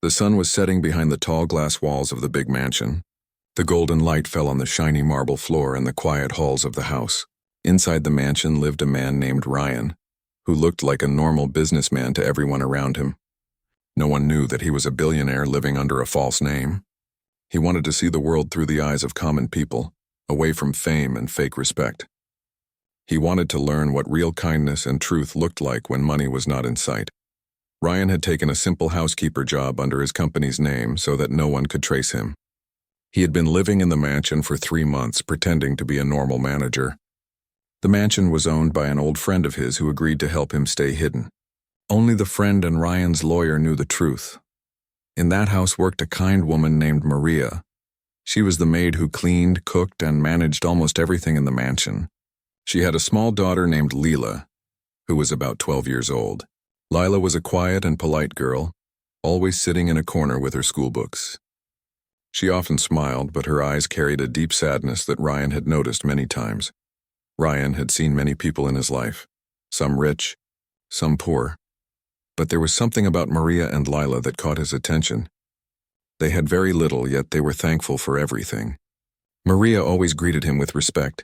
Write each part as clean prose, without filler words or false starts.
The sun was setting behind the tall glass walls of the big mansion. The golden light fell on the shiny marble floor and the quiet halls of the house. Inside the mansion lived a man named Ryan, who looked like a normal businessman to everyone around him. No one knew that he was a billionaire living under a false name. He wanted to see the world through the eyes of common people, away from fame and fake respect. He wanted to learn what real kindness and truth looked like when money was not in sight. Ryan had taken a simple housekeeper job under his company's name so that no one could trace him. He had been living in the mansion for 3 months, pretending to be a normal manager. The mansion was owned by an old friend of his who agreed to help him stay hidden. Only the friend and Ryan's lawyer knew the truth. In that house worked a kind woman named Maria. She was the maid who cleaned, cooked, and managed almost everything in the mansion. She had a small daughter named Leela, who was about 12 years old. Lila was a quiet and polite girl, always sitting in a corner with her school books. She often smiled, but her eyes carried a deep sadness that Ryan had noticed many times. Ryan had seen many people in his life, some rich, some poor. But there was something about Maria and Lila that caught his attention. They had very little, yet they were thankful for everything. Maria always greeted him with respect,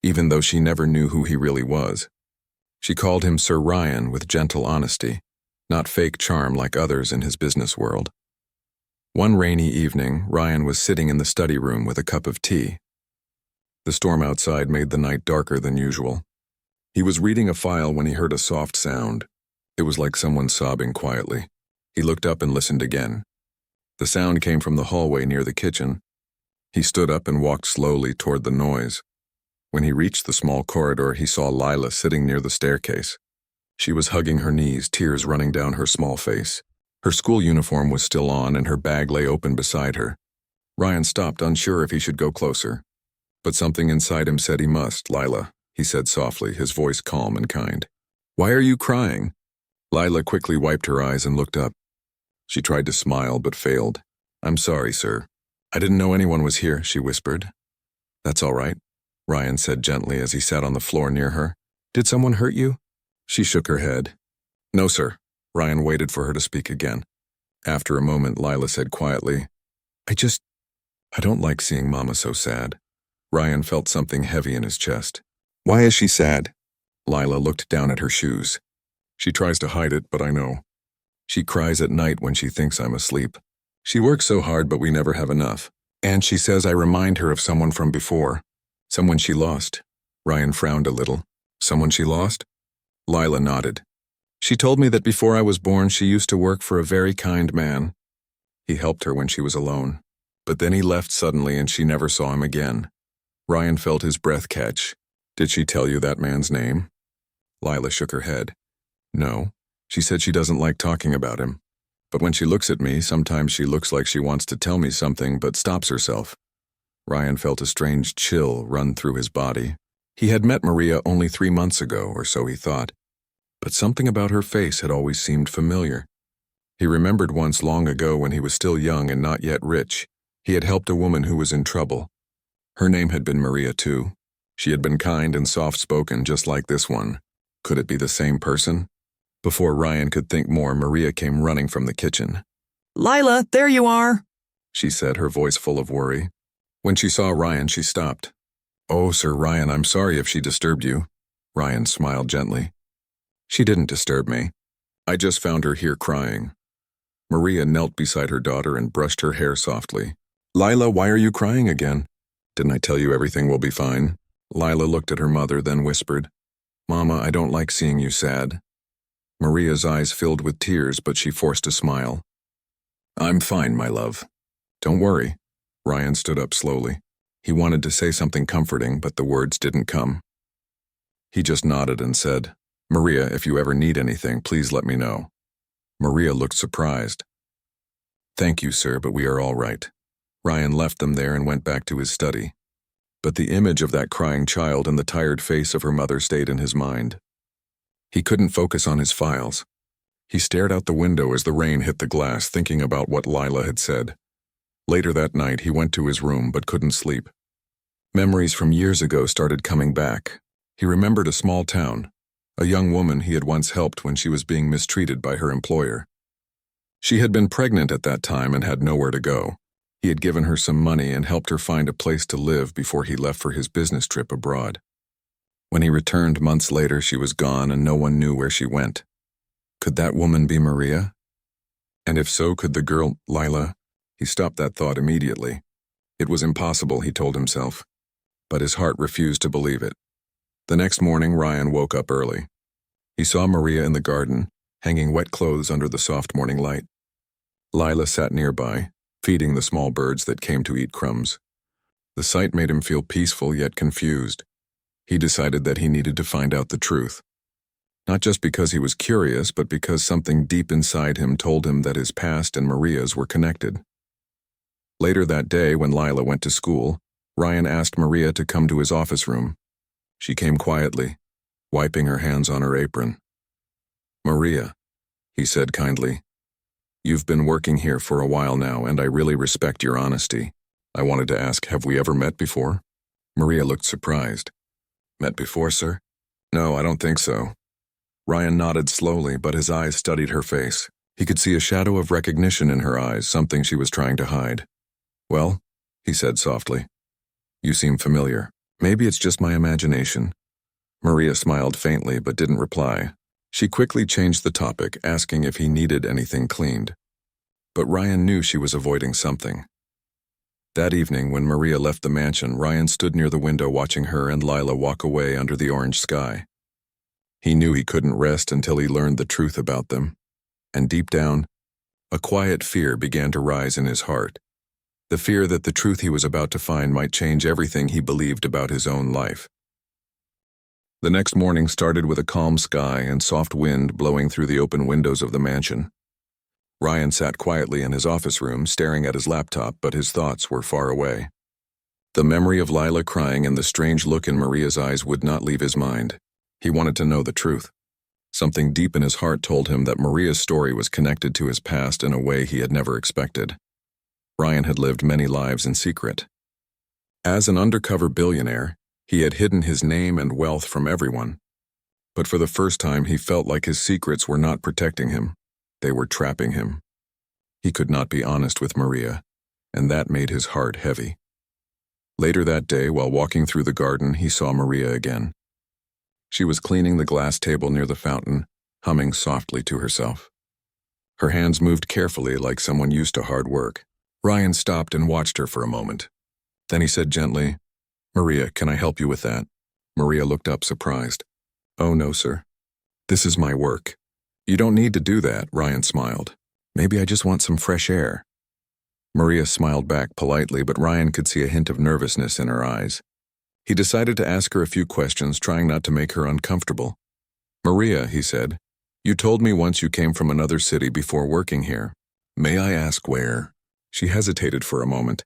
even though she never knew who he really was. She called him Sir Ryan with gentle honesty, not fake charm like others in his business world. One rainy evening, Ryan was sitting in the study room with a cup of tea. The storm outside made the night darker than usual. He was reading a file when he heard a soft sound. It was like someone sobbing quietly. He looked up and listened again. The sound came from the hallway near the kitchen. He stood up and walked slowly toward the noise. When he reached the small corridor, he saw Lila sitting near the staircase. She was hugging her knees, tears running down her small face. Her school uniform was still on and her bag lay open beside her. Ryan stopped, unsure if he should go closer. But something inside him said he must. "Lila," he said softly, his voice calm and kind. "Why are you crying?" Lila quickly wiped her eyes and looked up. She tried to smile but failed. "I'm sorry, sir. I didn't know anyone was here," she whispered. "That's all right," Ryan said gently as he sat on the floor near her. "Did someone hurt you?" She shook her head. "No, sir." Ryan waited for her to speak again. After a moment, Lila said quietly, I don't like seeing Mama so sad." Ryan felt something heavy in his chest. "Why is she sad?" Lila looked down at her shoes. "She tries to hide it, but I know. She cries at night when she thinks I'm asleep. She works so hard, but we never have enough. And she says I remind her of someone from before. Someone she lost." Ryan frowned a little. "Someone she lost?" Lila nodded. "She told me that before I was born, she used to work for a very kind man. He helped her when she was alone. But then he left suddenly and she never saw him again." Ryan felt his breath catch. "Did she tell you that man's name?" Lila shook her head. "No. She said she doesn't like talking about him. But when she looks at me, sometimes she looks like she wants to tell me something but stops herself." Ryan felt a strange chill run through his body. He had met Maria only 3 months ago, or so he thought. But something about her face had always seemed familiar. He remembered once long ago when he was still young and not yet rich, he had helped a woman who was in trouble. Her name had been Maria too. She had been kind and soft-spoken just like this one. Could it be the same person? Before Ryan could think more, Maria came running from the kitchen. "Lila, there you are," she said, her voice full of worry. When she saw Ryan, she stopped. "Oh, Sir Ryan, I'm sorry if she disturbed you." Ryan smiled gently. "She didn't disturb me. I just found her here crying." Maria knelt beside her daughter and brushed her hair softly. "Lila, why are you crying again?" "Didn't I tell you everything will be fine?" Lila looked at her mother, then whispered, "Mama, I don't like seeing you sad." Maria's eyes filled with tears, but she forced a smile. "I'm fine, my love. Don't worry." Ryan stood up slowly. He wanted to say something comforting, but the words didn't come. He just nodded and said, "Maria, if you ever need anything, please let me know." Maria looked surprised. "Thank you, sir, but we are all right." Ryan left them there and went back to his study. But the image of that crying child and the tired face of her mother stayed in his mind. He couldn't focus on his files. He stared out the window as the rain hit the glass, thinking about what Lila had said. Later that night, he went to his room but couldn't sleep. Memories from years ago started coming back. He remembered a small town, a young woman he had once helped when she was being mistreated by her employer. She had been pregnant at that time and had nowhere to go. He had given her some money and helped her find a place to live before he left for his business trip abroad. When he returned months later, she was gone and no one knew where she went. Could that woman be Maria? And if so, could the girl, Lila? He stopped that thought immediately. It was impossible, he told himself. But his heart refused to believe it. The next morning, Ryan woke up early. He saw Maria in the garden, hanging wet clothes under the soft morning light. Lila sat nearby, feeding the small birds that came to eat crumbs. The sight made him feel peaceful yet confused. He decided that he needed to find out the truth. Not just because he was curious, but because something deep inside him told him that his past and Maria's were connected. Later that day, when Lila went to school, Ryan asked Maria to come to his office room. She came quietly, wiping her hands on her apron. "Maria," he said kindly, "you've been working here for a while now, and I really respect your honesty. I wanted to ask, have we ever met before?" Maria looked surprised. "Met before, sir?" "No, I don't think so." Ryan nodded slowly, but his eyes studied her face. He could see a shadow of recognition in her eyes, something she was trying to hide. "Well," he said softly, "you seem familiar. Maybe it's just my imagination." Maria smiled faintly but didn't reply. She quickly changed the topic, asking if he needed anything cleaned. But Ryan knew she was avoiding something. That evening, when Maria left the mansion, Ryan stood near the window watching her and Lila walk away under the orange sky. He knew he couldn't rest until he learned the truth about them. And deep down, a quiet fear began to rise in his heart. The fear that the truth he was about to find might change everything he believed about his own life. The next morning started with a calm sky and soft wind blowing through the open windows of the mansion. Ryan sat quietly in his office room, staring at his laptop, but his thoughts were far away. The memory of Lila crying and the strange look in Maria's eyes would not leave his mind. He wanted to know the truth. Something deep in his heart told him that Maria's story was connected to his past in a way he had never expected. Ryan had lived many lives in secret. As an undercover billionaire, he had hidden his name and wealth from everyone. But for the first time, he felt like his secrets were not protecting him. They were trapping him. He could not be honest with Maria, and that made his heart heavy. Later that day, while walking through the garden, he saw Maria again. She was cleaning the glass table near the fountain, humming softly to herself. Her hands moved carefully like someone used to hard work. Ryan stopped and watched her for a moment. Then he said gently, "Maria, can I help you with that?" Maria looked up surprised. "Oh, no, sir. This is my work." "You don't need to do that," Ryan smiled. "Maybe I just want some fresh air." Maria smiled back politely, but Ryan could see a hint of nervousness in her eyes. He decided to ask her a few questions, trying not to make her uncomfortable. "Maria," he said, "you told me once you came from another city before working here. May I ask where?" She hesitated for a moment.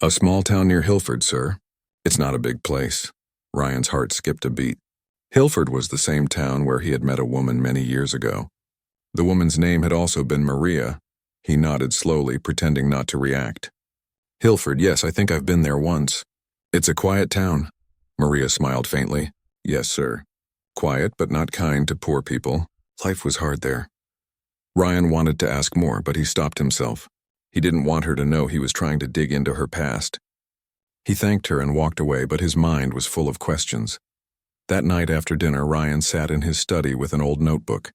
"A small town near Hilford, sir." "It's not a big place." Ryan's heart skipped a beat. Hilford was the same town where he had met a woman many years ago. The woman's name had also been Maria. He nodded slowly, pretending not to react. "Hilford, yes, I think I've been there once." "It's a quiet town." Maria smiled faintly. "Yes, sir. Quiet, but not kind to poor people. Life was hard there." Ryan wanted to ask more, but he stopped himself. He didn't want her to know he was trying to dig into her past. He thanked her and walked away, but his mind was full of questions. That night after dinner, Ryan sat in his study with an old notebook.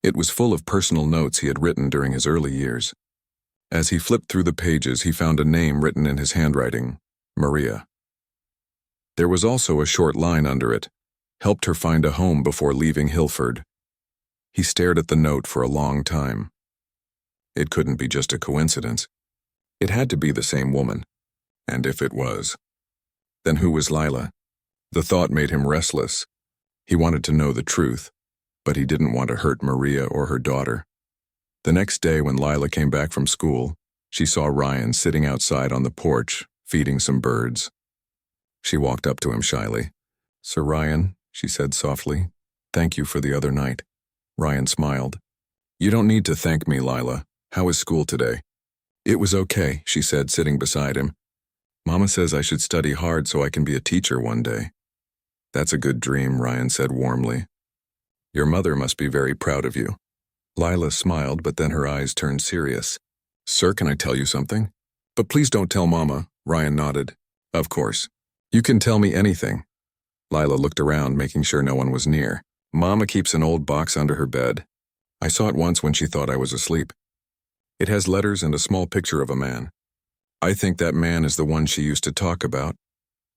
It was full of personal notes he had written during his early years. As he flipped through the pages, he found a name written in his handwriting, Maria. There was also a short line under it, "Helped her find a home before leaving Hilford." He stared at the note for a long time. It couldn't be just a coincidence. It had to be the same woman. And if it was, then who was Lila? The thought made him restless. He wanted to know the truth, but he didn't want to hurt Maria or her daughter. The next day, when Lila came back from school, she saw Ryan sitting outside on the porch, feeding some birds. She walked up to him shyly. "Sir Ryan," she said softly, "thank you for the other night." Ryan smiled. "You don't need to thank me, Lila. How was school today?" "It was okay," she said, sitting beside him. "Mama says I should study hard so I can be a teacher one day." "That's a good dream," Ryan said warmly. "Your mother must be very proud of you." Lila smiled, but then her eyes turned serious. Sir, can I tell you something? But please don't tell Mama, Ryan nodded. Of course. You can tell me anything. Lila looked around, making sure no one was near. Mama keeps an old box under her bed. I saw it once when she thought I was asleep. It has letters and a small picture of a man. I think that man is the one she used to talk about,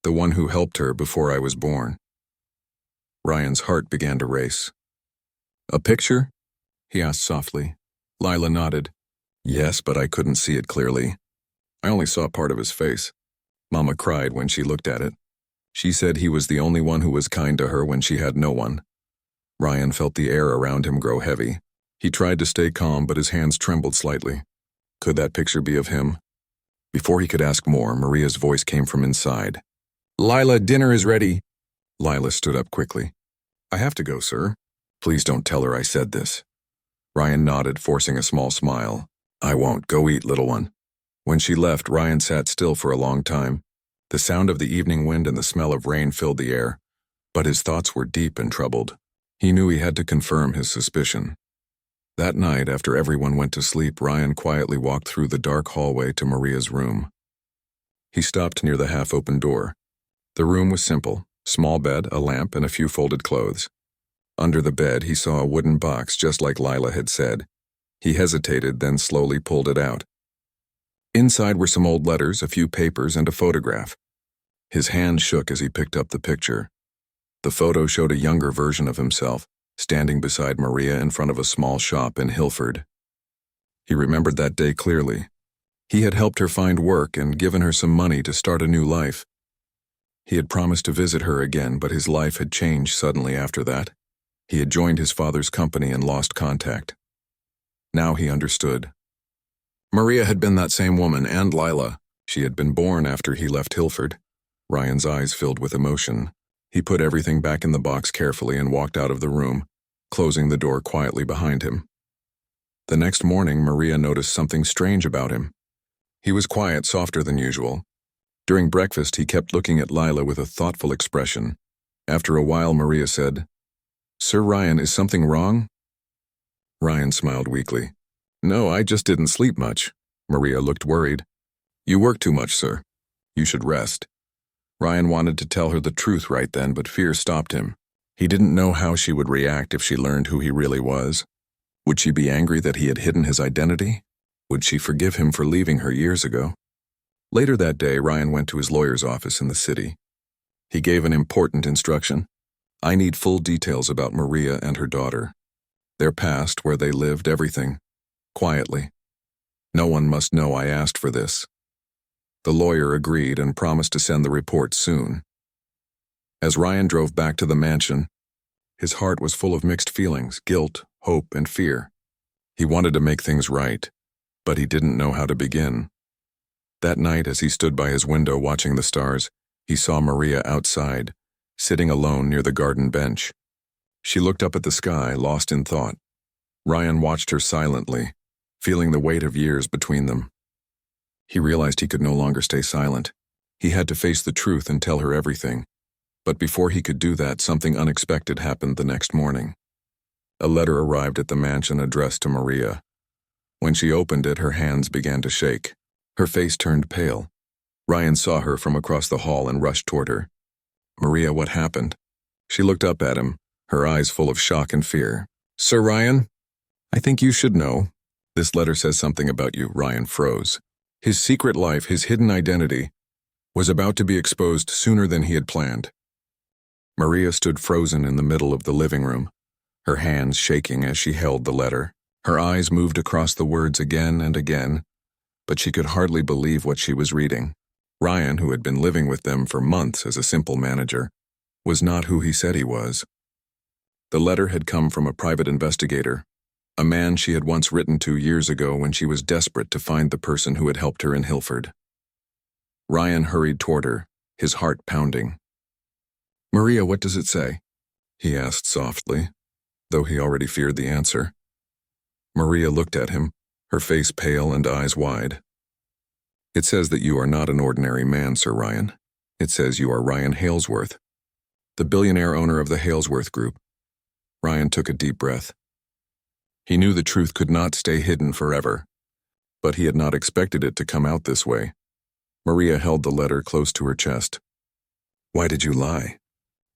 the one who helped her before I was born. Ryan's heart began to race. A picture? He asked softly. Lila nodded. Yes, but I couldn't see it clearly. I only saw part of his face. Mama cried when she looked at it. She said he was the only one who was kind to her when she had no one. Ryan felt the air around him grow heavy. He tried to stay calm, but his hands trembled slightly. Could that picture be of him? Before he could ask more, Maria's voice came from inside. Lila, dinner is ready. Lila stood up quickly. I have to go, sir. Please don't tell her I said this. Ryan nodded, forcing a small smile. I won't. Go eat, little one. When she left, Ryan sat still for a long time. The sound of the evening wind and the smell of rain filled the air, but his thoughts were deep and troubled. He knew he had to confirm his suspicion. That night, after everyone went to sleep, Ryan quietly walked through the dark hallway to Maria's room. He stopped near the half-open door. The room was simple: small bed, a lamp, and a few folded clothes. Under the bed, he saw a wooden box, just like Lila had said. He hesitated, then slowly pulled it out. Inside were some old letters, a few papers, and a photograph. His hand shook as he picked up the picture. The photo showed a younger version of himself, standing beside Maria in front of a small shop in Hilford. He remembered that day clearly. He had helped her find work and given her some money to start a new life. He had promised to visit her again, but his life had changed suddenly after that. He had joined his father's company and lost contact. Now he understood. Maria had been that same woman, and Lila. She had been born after he left Hilford. Ryan's eyes filled with emotion. He put everything back in the box carefully and walked out of the room, closing the door quietly behind him. The next morning, Maria noticed something strange about him. He was quiet, softer than usual. During breakfast, he kept looking at Lila with a thoughtful expression. After a while, Maria said, Sir Ryan, is something wrong? Ryan smiled weakly. No, I just didn't sleep much. Maria looked worried. You work too much, sir. You should rest. Ryan wanted to tell her the truth right then, but fear stopped him. He didn't know how she would react if she learned who he really was. Would she be angry that he had hidden his identity? Would she forgive him for leaving her years ago? Later that day, Ryan went to his lawyer's office in the city. He gave an important instruction. I need full details about Maria and her daughter. Their past, where they lived, everything. Quietly. No one must know I asked for this. The lawyer agreed and promised to send the report soon. As Ryan drove back to the mansion, his heart was full of mixed feelings, guilt, hope, and fear. He wanted to make things right, but he didn't know how to begin. That night, as he stood by his window watching the stars, he saw Maria outside, sitting alone near the garden bench. She looked up at the sky, lost in thought. Ryan watched her silently, feeling the weight of years between them. He realized he could no longer stay silent. He had to face the truth and tell her everything. But before he could do that, something unexpected happened the next morning. A letter arrived at the mansion addressed to Maria. When she opened it, her hands began to shake. Her face turned pale. Ryan saw her from across the hall and rushed toward her. Maria, what happened? She looked up at him, her eyes full of shock and fear. Sir Ryan? I think you should know. This letter says something about you. Ryan froze. His secret life, his hidden identity, was about to be exposed sooner than he had planned. Maria stood frozen in the middle of the living room, her hands shaking as she held the letter. Her eyes moved across the words again and again, but she could hardly believe what she was reading. Ryan, who had been living with them for months as a simple manager, was not who he said he was. The letter had come from a private investigator, a man she had once written to years ago when she was desperate to find the person who had helped her in Hilford. Ryan hurried toward her, his heart pounding. Maria, what does it say? He asked softly, though he already feared the answer. Maria looked at him, her face pale and eyes wide. It says that you are not an ordinary man, Sir Ryan. It says you are Ryan Halesworth, the billionaire owner of the Halesworth Group. Ryan took a deep breath. He knew the truth could not stay hidden forever, but he had not expected it to come out this way. Maria held the letter close to her chest. "Why did you lie?"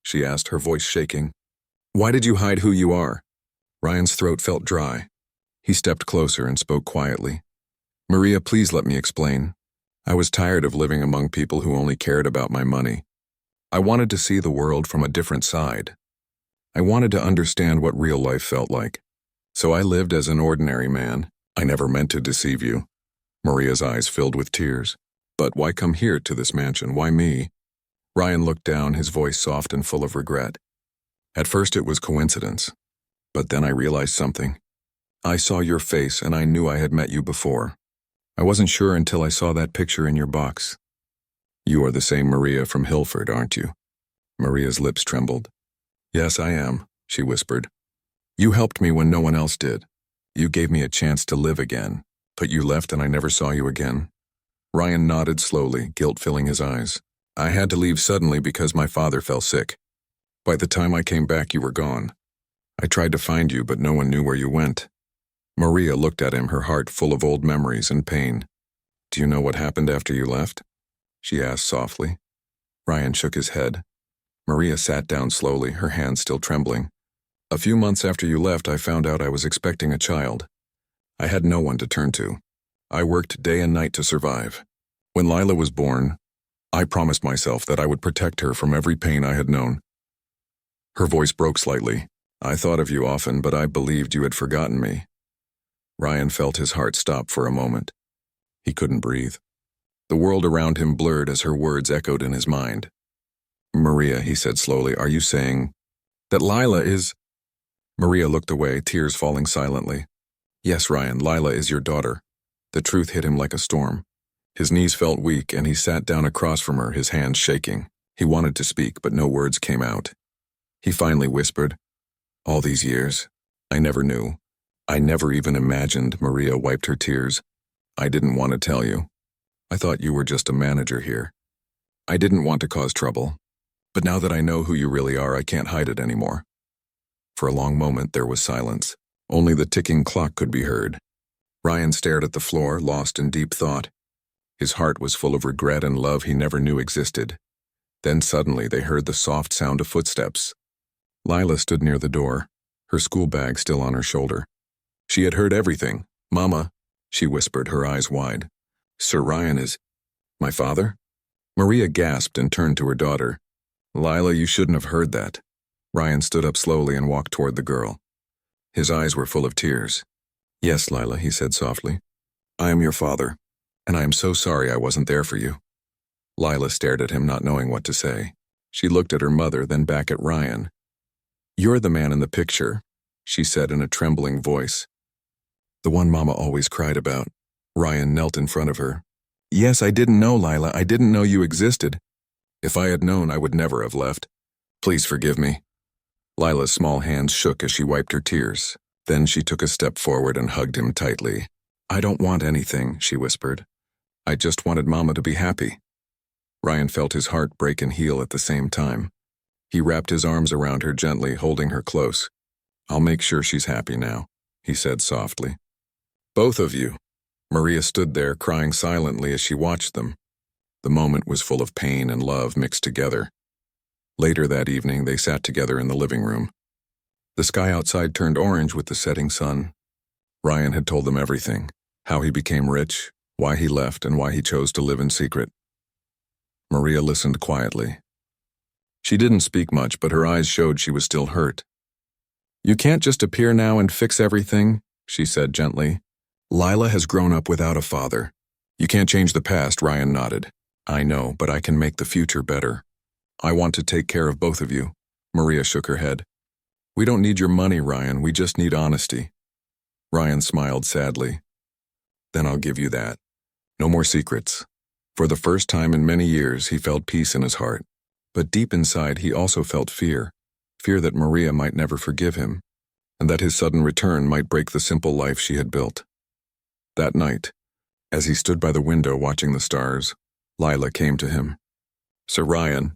she asked, her voice shaking. "Why did you hide who you are?" Ryan's throat felt dry. He stepped closer and spoke quietly. "Maria, please let me explain. I was tired of living among people who only cared about my money. I wanted to see the world from a different side. I wanted to understand what real life felt like. So I lived as an ordinary man. I never meant to deceive you." Maria's eyes filled with tears. "But why come here to this mansion? Why me?" Ryan looked down, his voice soft and full of regret. "At first it was coincidence, but then I realized something. I saw your face and I knew I had met you before. I wasn't sure until I saw that picture in your box. You are the same Maria from Hilford, aren't you?" Maria's lips trembled. "Yes, I am," she whispered. "You helped me when no one else did. You gave me a chance to live again, but you left and I never saw you again." Ryan nodded slowly, guilt filling his eyes. "I had to leave suddenly because my father fell sick. By the time I came back, you were gone. I tried to find you, but no one knew where you went." Maria looked at him, her heart full of old memories and pain. "Do you know what happened after you left?" she asked softly. Ryan shook his head. Maria sat down slowly, her hands still trembling. "A few months after you left, I found out I was expecting a child. I had no one to turn to. I worked day and night to survive. When Lila was born, I promised myself that I would protect her from every pain I had known." Her voice broke slightly. "I thought of you often, but I believed you had forgotten me." Ryan felt his heart stop for a moment. He couldn't breathe. The world around him blurred as her words echoed in his mind. "Maria," he said slowly, "are you saying that Lila is—" Maria looked away, tears falling silently. "Yes, Ryan, Lila is your daughter." The truth hit him like a storm. His knees felt weak and he sat down across from her, his hands shaking. He wanted to speak, but no words came out. He finally whispered, "All these years, I never knew. I never even imagined." Maria wiped her tears. "I didn't want to tell you. I thought you were just a manager here. I didn't want to cause trouble. But now that I know who you really are, I can't hide it anymore." For a long moment there was silence. Only the ticking clock could be heard. Ryan stared at the floor, lost in deep thought. His heart was full of regret and love he never knew existed. Then suddenly they heard the soft sound of footsteps. Lila stood near the door, her school bag still on her shoulder. She had heard everything. "Mama," she whispered, her eyes wide. "Sir Ryan is—" "My father?" Maria gasped and turned to her daughter. "Lila, you shouldn't have heard that." Ryan stood up slowly and walked toward the girl. His eyes were full of tears. "Yes, Lila," he said softly. "I am your father, and I am so sorry I wasn't there for you." Lila stared at him, not knowing what to say. She looked at her mother, then back at Ryan. "You're the man in the picture," she said in a trembling voice. "The one Mama always cried about." Ryan knelt in front of her. "Yes, I didn't know, Lila. I didn't know you existed. If I had known, I would never have left. Please forgive me." Lila's small hands shook as she wiped her tears. Then she took a step forward and hugged him tightly. "I don't want anything," she whispered. "I just wanted Mama to be happy." Ryan felt his heart break and heal at the same time. He wrapped his arms around her gently, holding her close. "I'll make sure she's happy now," he said softly. "Both of you." Maria stood there, crying silently as she watched them. The moment was full of pain and love mixed together. Later that evening, they sat together in the living room. The sky outside turned orange with the setting sun. Ryan had told them everything: how he became rich, why he left, and why he chose to live in secret. Maria listened quietly. She didn't speak much, but her eyes showed she was still hurt. "You can't just appear now and fix everything," she said gently. "Lila has grown up without a father. You can't change the past," Ryan nodded. "I know, but I can make the future better. I want to take care of both of you." Maria shook her head. "We don't need your money, Ryan. We just need honesty." Ryan smiled sadly. "Then I'll give you that. No more secrets." For the first time in many years, he felt peace in his heart. But deep inside, he also felt fear. Fear that Maria might never forgive him, and that his sudden return might break the simple life she had built. That night, as he stood by the window watching the stars, Lila came to him. "Sir Ryan,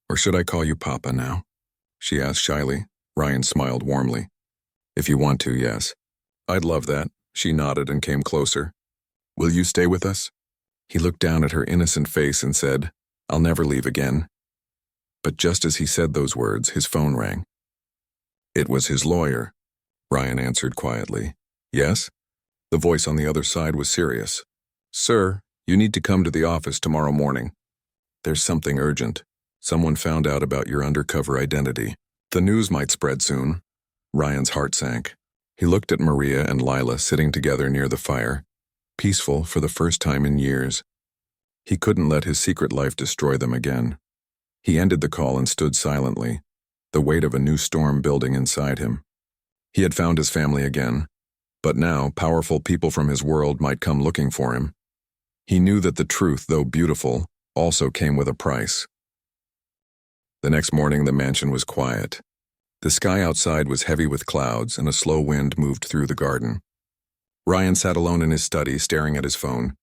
or should I call you Papa now?" she asked shyly. Ryan smiled warmly. "If you want to, yes." I'd love that. She nodded and came closer. Will you stay with us? He looked down at her innocent face and said, I'll never leave again. But just as he said those words, his phone rang. It was his lawyer. Ryan answered quietly. Yes? The voice on the other side was serious. Sir, you need to come to the office tomorrow morning. There's something urgent. Someone found out about your undercover identity. The news might spread soon. Ryan's heart sank. He looked at Maria and Lila sitting together near the fire, peaceful for the first time in years. He couldn't let his secret life destroy them again. He ended the call and stood silently, the weight of a new storm building inside him. He had found his family again, but now powerful people from his world might come looking for him. He knew that the truth, though beautiful, also came with a price. The next morning the mansion was quiet. The sky outside was heavy with clouds and a slow wind moved through the garden. Ryan sat alone in his study, staring at his phone.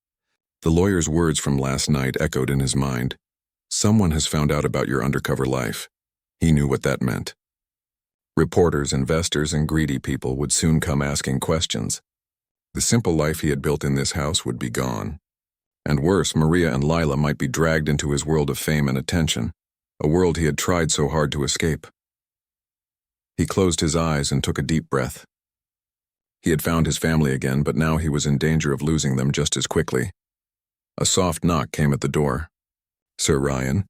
The lawyer's words from last night echoed in his mind. Someone has found out about your undercover life. He knew what that meant. Reporters, investors, and greedy people would soon come asking questions. The simple life he had built in this house would be gone. And worse, Maria and Lila might be dragged into his world of fame and attention, a world he had tried so hard to escape. He closed his eyes and took a deep breath. He had found his family again, but now he was in danger of losing them just as quickly. A soft knock came at the door. Sir Ryan?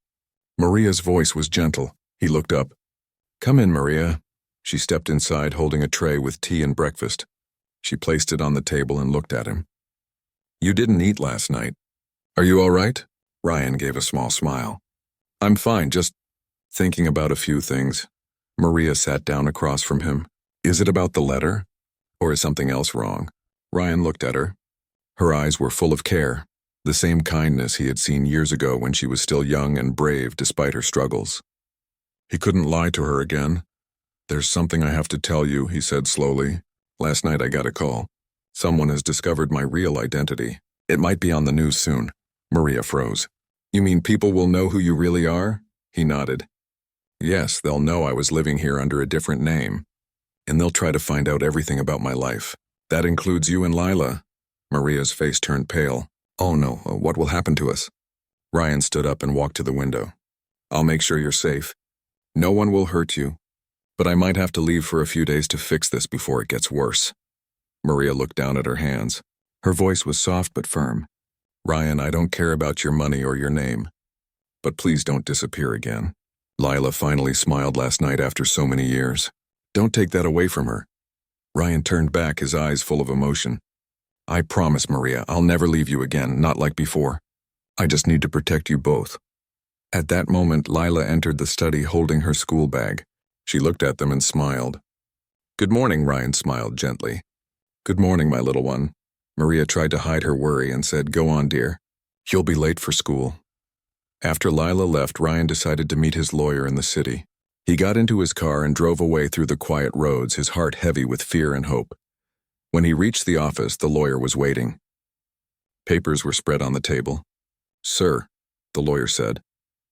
Maria's voice was gentle. He looked up. Come in, Maria. She stepped inside, holding a tray with tea and breakfast. She placed it on the table and looked at him. You didn't eat last night. Are you all right? Ryan gave a small smile. I'm fine, just thinking about a few things. Maria sat down across from him. Is it about the letter? Or is something else wrong? Ryan looked at her. Her eyes were full of care, the same kindness he had seen years ago when she was still young and brave despite her struggles. He couldn't lie to her again. There's something I have to tell you, he said slowly. Last night I got a call. Someone has discovered my real identity. It might be on the news soon. Maria froze. You mean people will know who you really are? He nodded. Yes, they'll know I was living here under a different name. And they'll try to find out everything about my life. That includes you and Lila. Maria's face turned pale. Oh no, what will happen to us? Ryan stood up and walked to the window. I'll make sure you're safe. No one will hurt you. But I might have to leave for a few days to fix this before it gets worse. Maria looked down at her hands. Her voice was soft but firm. Ryan, I don't care about your money or your name. But please don't disappear again. Lila finally smiled last night after so many years. Don't take that away from her. Ryan turned back, his eyes full of emotion. I promise, Maria, I'll never leave you again, not like before. I just need to protect you both. At that moment, Lila entered the study holding her school bag. She looked at them and smiled. Good morning, Ryan smiled gently. Good morning, my little one. Maria tried to hide her worry and said, Go on, dear. You'll be late for school. After Lila left, Ryan decided to meet his lawyer in the city. He got into his car and drove away through the quiet roads, his heart heavy with fear and hope. When he reached the office, the lawyer was waiting. Papers were spread on the table. Sir, the lawyer said,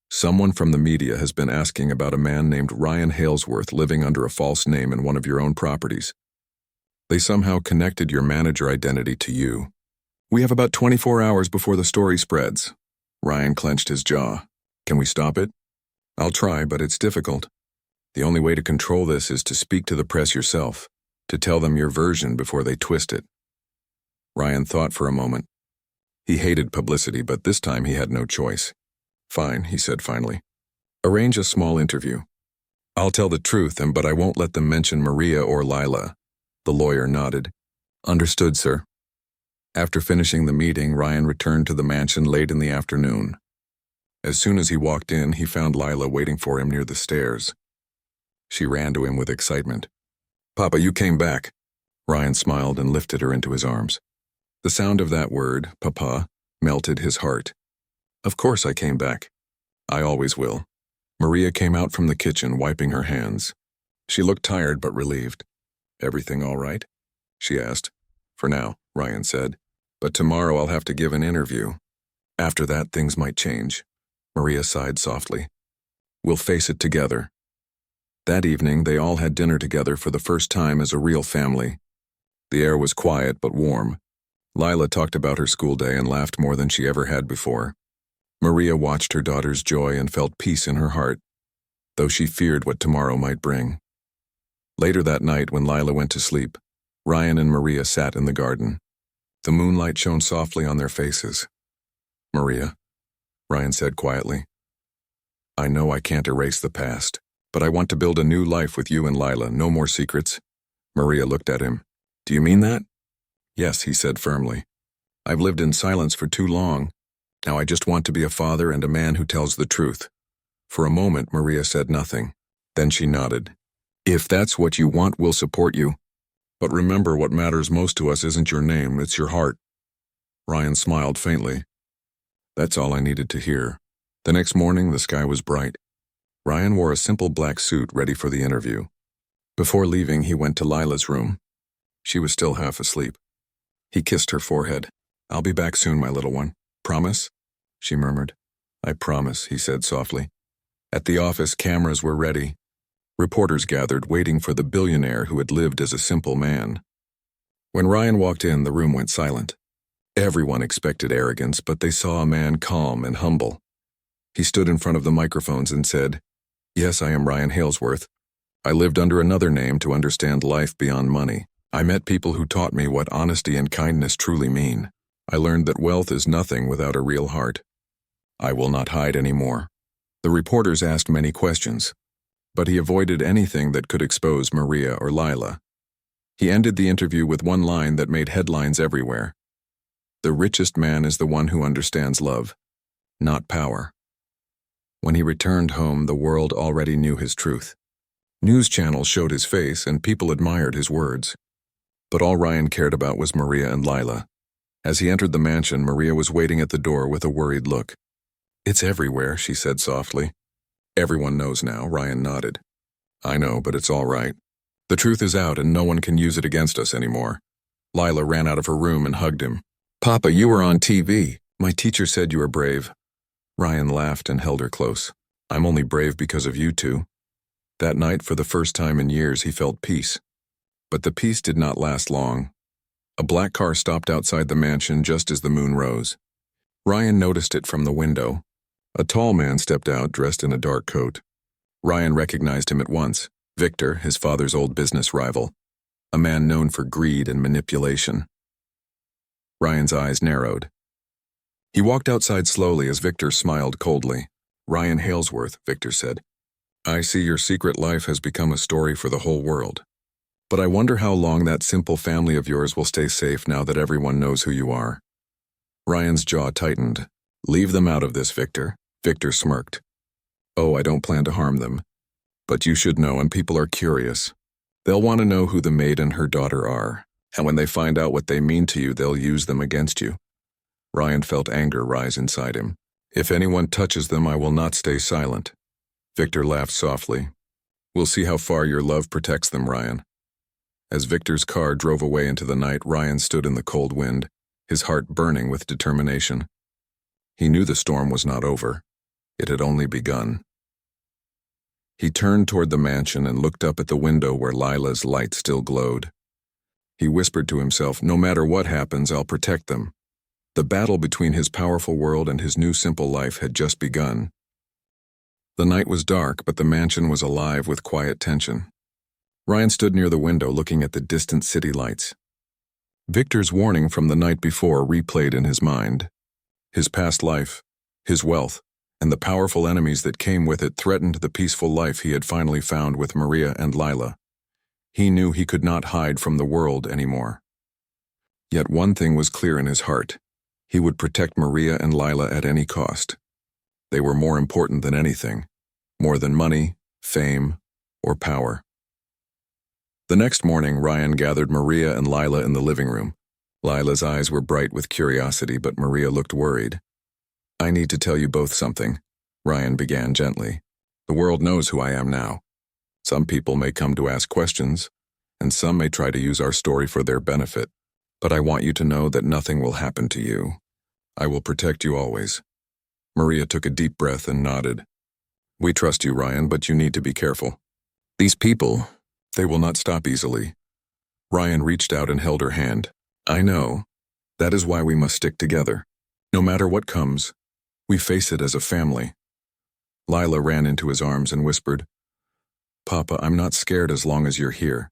someone from the media has been asking about a man named Ryan Halesworth living under a false name in one of your own properties. They somehow connected your manager identity to you. We have about 24 hours before the story spreads. Ryan clenched his jaw. Can we stop it? I'll try, but it's difficult. The only way to control this is to speak to the press yourself, to tell them your version before they twist it. Ryan thought for a moment. He hated publicity, but this time he had no choice. Fine, he said finally. Arrange a small interview. I'll tell the truth, but I won't let them mention Maria or Lila. The lawyer nodded. Understood, sir. After finishing the meeting, Ryan returned to the mansion late in the afternoon. As soon as he walked in, he found Lila waiting for him near the stairs. She ran to him with excitement. Papa, you came back. Ryan smiled and lifted her into his arms. The sound of that word, Papa, melted his heart. Of course I came back. I always will. Maria came out from the kitchen, wiping her hands. She looked tired but relieved. Everything all right? She asked. For now, Ryan said. But tomorrow I'll have to give an interview. After that, things might change. Maria sighed softly. We'll face it together. That evening, they all had dinner together for the first time as a real family. The air was quiet but warm. Lila talked about her school day and laughed more than she ever had before. Maria watched her daughter's joy and felt peace in her heart, though she feared what tomorrow might bring. Later that night, when Lila went to sleep, Ryan and Maria sat in the garden. The moonlight shone softly on their faces. "Maria," Ryan said quietly, "I know I can't erase the past, but I want to build a new life with you and Lila, no more secrets." Maria looked at him. "Do you mean that?" "Yes," he said firmly. "I've lived in silence for too long. Now I just want to be a father and a man who tells the truth." For a moment, Maria said nothing. Then she nodded. "If that's what you want, we'll support you. But remember, what matters most to us isn't your name, it's your heart." Ryan smiled faintly. That's all I needed to hear. The next morning, the sky was bright. Ryan wore a simple black suit ready for the interview. Before leaving, he went to Lila's room. She was still half asleep. He kissed her forehead. "I'll be back soon, my little one. Promise?" she murmured. "I promise," he said softly. At the office, cameras were ready. Reporters gathered, waiting for the billionaire who had lived as a simple man. When Ryan walked in, the room went silent. Everyone expected arrogance, but they saw a man calm and humble. He stood in front of the microphones and said, "Yes, I am Ryan Halesworth. I lived under another name to understand life beyond money. I met people who taught me what honesty and kindness truly mean. I learned that wealth is nothing without a real heart. I will not hide anymore." The reporters asked many questions, but he avoided anything that could expose Maria or Lila. He ended the interview with one line that made headlines everywhere. "The richest man is the one who understands love, not power." When he returned home, the world already knew his truth. News channels showed his face, and people admired his words. But all Ryan cared about was Maria and Lila. As he entered the mansion, Maria was waiting at the door with a worried look. "It's everywhere," she said softly. "Everyone knows now," Ryan nodded. "I know, but it's all right. The truth is out and no one can use it against us anymore." Lila ran out of her room and hugged him. "Papa, you were on TV. My teacher said you were brave." Ryan laughed and held her close. "I'm only brave because of you two." That night, for the first time in years, he felt peace. But the peace did not last long. A black car stopped outside the mansion just as the moon rose. Ryan noticed it from the window. A tall man stepped out, dressed in a dark coat. Ryan recognized him at once. Victor, his father's old business rival. A man known for greed and manipulation. Ryan's eyes narrowed. He walked outside slowly as Victor smiled coldly. "Ryan Halesworth," Victor said. "I see your secret life has become a story for the whole world. But I wonder how long that simple family of yours will stay safe now that everyone knows who you are." Ryan's jaw tightened. "Leave them out of this, Victor." Victor smirked. "Oh, I don't plan to harm them. But you should know, and people are curious. They'll want to know who the maid and her daughter are. And when they find out what they mean to you, they'll use them against you." Ryan felt anger rise inside him. "If anyone touches them, I will not stay silent." Victor laughed softly. "We'll see how far your love protects them, Ryan." As Victor's car drove away into the night, Ryan stood in the cold wind, his heart burning with determination. He knew the storm was not over. It had only begun. He turned toward the mansion and looked up at the window where Lila's light still glowed. He whispered to himself, "No matter what happens, I'll protect them." The battle between his powerful world and his new simple life had just begun. The night was dark, but the mansion was alive with quiet tension. Ryan stood near the window looking at the distant city lights. Victor's warning from the night before replayed in his mind. His past life, his wealth, and the powerful enemies that came with it threatened the peaceful life he had finally found with Maria and Lila. He knew he could not hide from the world anymore. Yet one thing was clear in his heart. He would protect Maria and Lila at any cost. They were more important than anything, more than money, fame, or power. The next morning, Ryan gathered Maria and Lila in the living room. Lila's eyes were bright with curiosity, but Maria looked worried. "I need to tell you both something," Ryan began gently. "The world knows who I am now. Some people may come to ask questions, and some may try to use our story for their benefit. But I want you to know that nothing will happen to you. I will protect you always." Maria took a deep breath and nodded. "We trust you, Ryan, but you need to be careful. These people, they will not stop easily. Ryan reached out and held her hand. I know. That is why we must stick together. No matter what comes, we face it as a family. Lila ran into his arms and whispered, Papa, I'm not scared as long as you're here.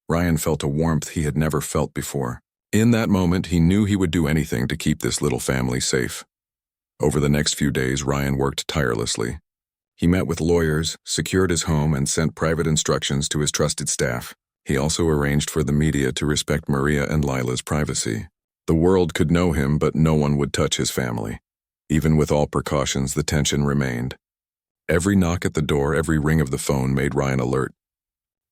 Ryan felt a warmth he had never felt before. In that moment, he knew he would do anything to keep this little family safe. Over the next few days, Ryan worked tirelessly. He met with lawyers, secured his home, and sent private instructions to his trusted staff. He also arranged for the media to respect Maria and Lila's privacy. The world could know him, but no one would touch his family. Even with all precautions, the tension remained. Every knock at the door, every ring of the phone made Ryan alert.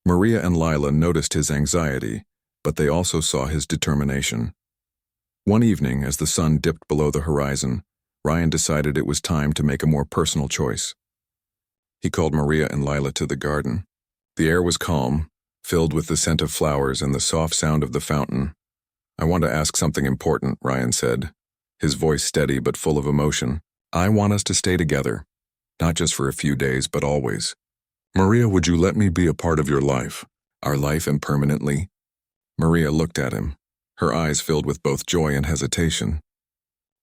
Maria and Lila noticed his anxiety, but they also saw his determination. One evening, as the sun dipped below the horizon, Ryan decided it was time to make a more personal choice. He called Maria and Lila to the garden. The air was calm, filled with the scent of flowers and the soft sound of the fountain. I want to ask something important, Ryan said, his voice steady but full of emotion. I want us to stay together, not just for a few days, but always. Maria, would you let me be a part of your life, our life impermanently? Maria looked at him, her eyes filled with both joy and hesitation.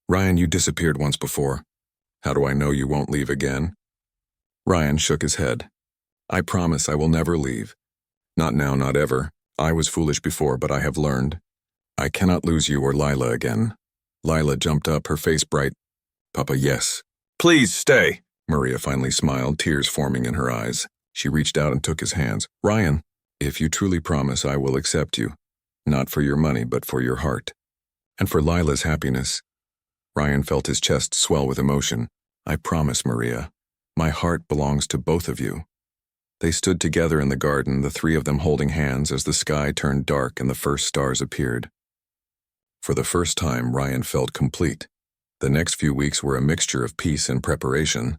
Ryan, you disappeared once before. How do I know you won't leave again? Ryan shook his head. I promise I will never leave. Not now, not ever. I was foolish before, but I have learned. I cannot lose you or Lila again. Lila jumped up, her face bright. Papa, yes. Please stay. Maria finally smiled, tears forming in her eyes. She reached out and took his hands. Ryan, if you truly promise, I will accept you. Not for your money, but for your heart. And for Lila's happiness. Ryan felt his chest swell with emotion. I promise, Maria. My heart belongs to both of you. They stood together in the garden, the three of them holding hands as the sky turned dark and the first stars appeared. For the first time, Ryan felt complete. The next few weeks were a mixture of peace and preparation.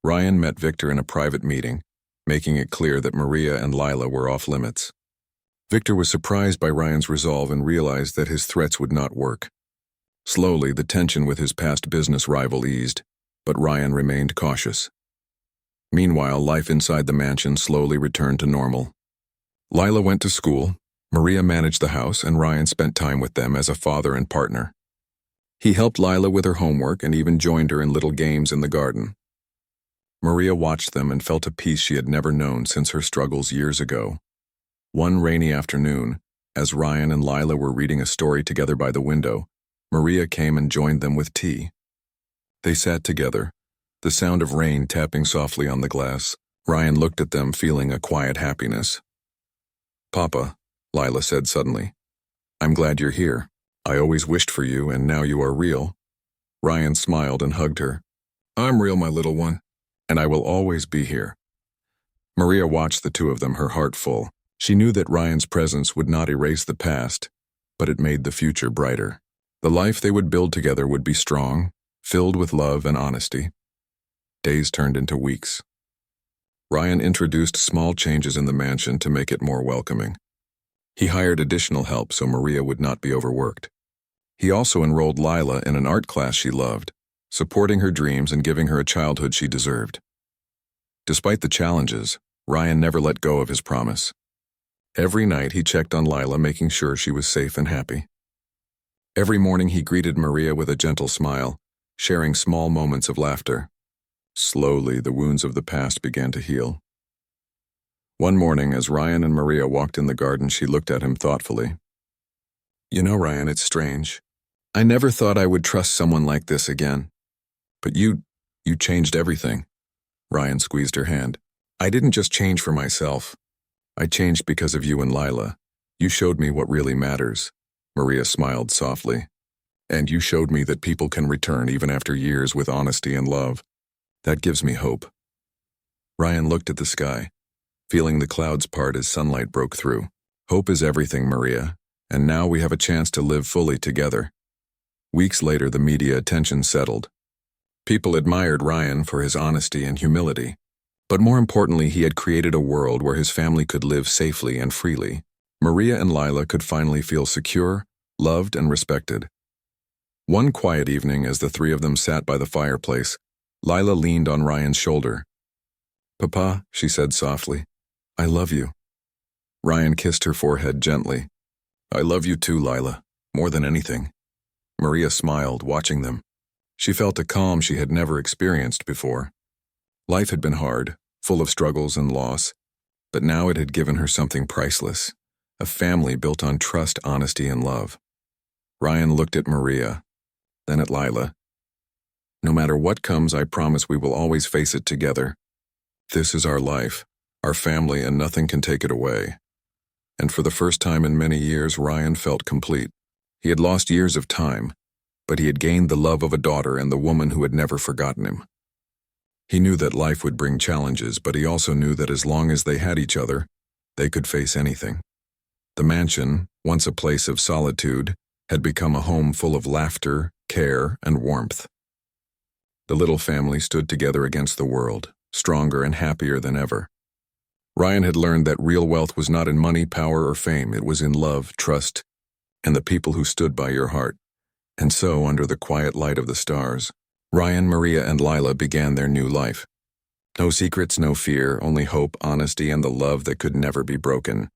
Ryan met Victor in a private meeting, making it clear that Maria and Lila were off limits. Victor was surprised by Ryan's resolve and realized that his threats would not work. Slowly, the tension with his past business rival eased, but Ryan remained cautious. Meanwhile, life inside the mansion slowly returned to normal. Lila went to school, Maria managed the house, and Ryan spent time with them as a father and partner. He helped Lila with her homework and even joined her in little games in the garden. Maria watched them and felt a peace she had never known since her struggles years ago. One rainy afternoon, as Ryan and Lila were reading a story together by the window, Maria came and joined them with tea. They sat together, the sound of rain tapping softly on the glass. Ryan looked at them, feeling a quiet happiness. Papa, Lila said suddenly, I'm glad you're here. I always wished for you, and now you are real. Ryan smiled and hugged her. I'm real, my little one, and I will always be here. Maria watched the two of them, her heart full. She knew that Ryan's presence would not erase the past, but it made the future brighter. The life they would build together would be strong, filled with love and honesty. Days turned into weeks. Ryan introduced small changes in the mansion to make it more welcoming. He hired additional help so Maria would not be overworked. He also enrolled Lila in an art class she loved, supporting her dreams and giving her a childhood she deserved. Despite the challenges, Ryan never let go of his promise. Every night he checked on Lila, making sure she was safe and happy. Every morning he greeted Maria with a gentle smile, sharing small moments of laughter. Slowly, the wounds of the past began to heal. One morning, as Ryan and Maria walked in the garden, she looked at him thoughtfully. You know, Ryan, it's strange. I never thought I would trust someone like this again. But you changed everything. Ryan squeezed her hand. I didn't just change for myself. I changed because of you and Lila. You showed me what really matters. Maria smiled softly. And you showed me that people can return even after years with honesty and love. That gives me hope. Ryan looked at the sky, feeling the clouds part as sunlight broke through. Hope is everything, Maria, and now we have a chance to live fully together. Weeks later, the media attention settled. People admired Ryan for his honesty and humility, but more importantly, he had created a world where his family could live safely and freely. Maria and Lila could finally feel secure, loved, and respected. One quiet evening, as the three of them sat by the fireplace, Lila leaned on Ryan's shoulder. Papa, she said softly, I love you. Ryan kissed her forehead gently. "I love you too, Lila, more than anything." Maria smiled, watching them. She felt a calm she had never experienced before. Life had been hard, full of struggles and loss, but now it had given her something priceless, a family built on trust, honesty, and love. Ryan looked at Maria, then at Lila. "No matter what comes, I promise we will always face it together. This is our life, our family, and nothing can take it away." And for the first time in many years, Ryan felt complete. He had lost years of time, but he had gained the love of a daughter and the woman who had never forgotten him. He knew that life would bring challenges, but he also knew that as long as they had each other, they could face anything. The mansion, once a place of solitude, had become a home full of laughter, care, and warmth. The little family stood together against the world, stronger and happier than ever. Ryan had learned that real wealth was not in money, power, or fame. It was in love, trust, and the people who stood by your heart. And so, under the quiet light of the stars, Ryan, Maria, and Lila began their new life. No secrets, no fear, only hope, honesty, and the love that could never be broken.